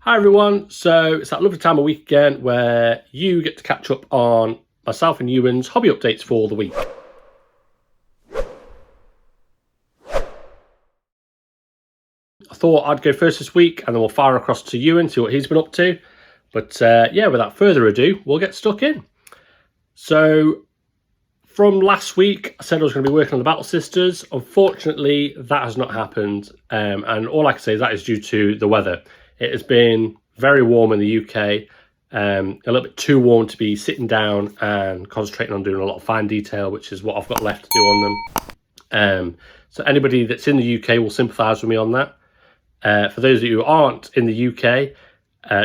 Hi everyone, so it's that lovely time of week again where you get to catch up on myself and Ewan's hobby updates for the week. I thought I'd go first this week and then we'll fire across to Ewan, see what he's been up to. But yeah, without further ado, we'll get stuck in. So from last week, I said I was going to be working on the Battle Sisters. Unfortunately, that has not happened. And all I can say is that is due to the weather. It has been very warm in the UK, a little bit too warm to be sitting down and concentrating on doing a lot of fine detail, which is what I've got left to do on them. So anybody that's in the UK will sympathise with me on that. For those of you who aren't in the UK,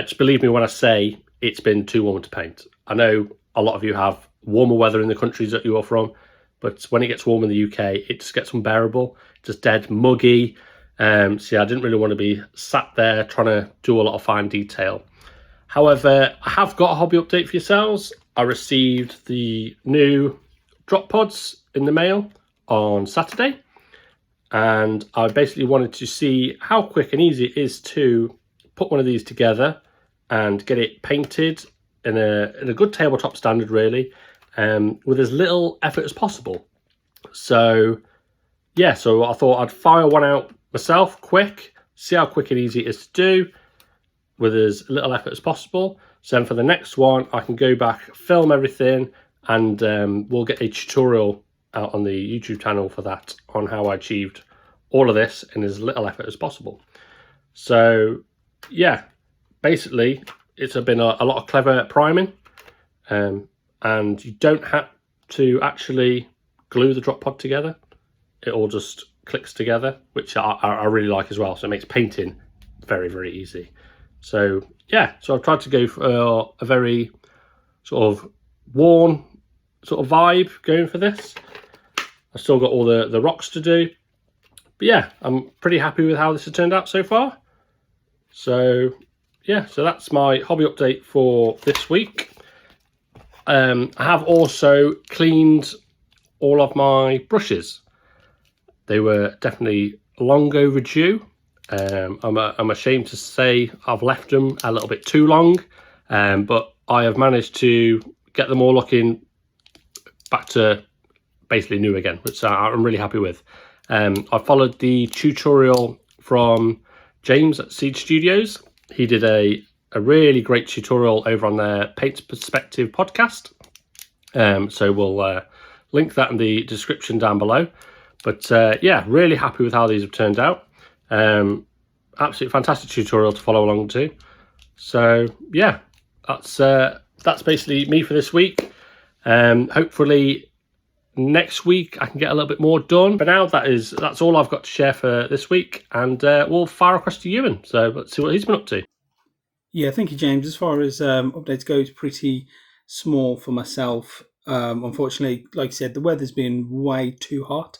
just believe me when I say it's been too warm to paint. I know a lot of you have warmer weather in the countries that you are from, but when it gets warm in the UK, it just gets unbearable, just dead muggy. So yeah, I didn't really want to be sat there trying to do a lot of fine detail. However, I have got a hobby update for yourselves. I received the new drop pods in the mail on Saturday, and I basically wanted to see how quick and easy it is to put one of these together and get it painted in a good tabletop standard, really, with as little effort as possible. So yeah, so I thought I'd fire one out myself quick, see how quick and easy it is to do with as little effort as possible. So then for the next one, I can go back, film everything, and we'll get a tutorial out on the YouTube channel for that, on how I achieved all of this in as little effort as possible. So yeah, basically it's been a lot of clever priming, and you don't have to actually glue the drop pod together. It all just clicks together, which I really like as well. So it makes painting very, very easy. So yeah, so I've tried to go for a very sort of worn sort of vibe going for this. I've still got all the rocks to do. But yeah, I'm pretty happy with how this has turned out so far. So yeah, so that's my hobby update for this week. I have also cleaned all of my brushes. They were definitely long overdue. I'm ashamed to say I've left them a little bit too long, but I have managed to get them all looking back to basically new again, which I'm really happy with. I followed the tutorial from James at Seed Studios. He did a really great tutorial over on their Paint Perspective podcast. So we'll link that in the description down below. But yeah, really happy with how these have turned out. Absolutely fantastic tutorial to follow along to. So yeah, that's basically me for this week. Hopefully next week I can get a little bit more done. But now that's all I've got to share for this week, and we'll fire across to Ewan. So let's see what he's been up to. Yeah, thank you, James. As far as updates go, it's pretty small for myself. Unfortunately, like you said, the weather's been way too hot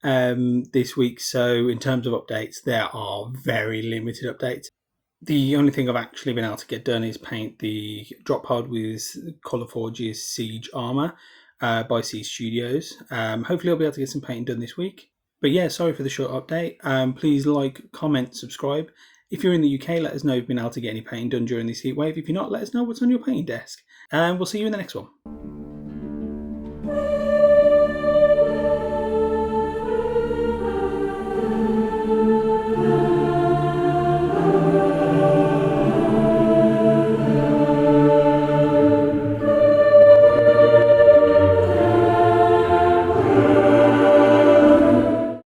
this week. So in terms of updates, there are very limited updates. The only thing I've actually been able to get done is paint the drop pod with Colourforge's Siege Armour by Seed Studios. Hopefully I'll be able to get some painting done this week. But yeah, sorry for the short update. Please like, comment, subscribe. If you're in the UK, let us know if you've been able to get any painting done during this heat wave. If you're not, let us know what's on your painting desk. And we'll see you in the next one.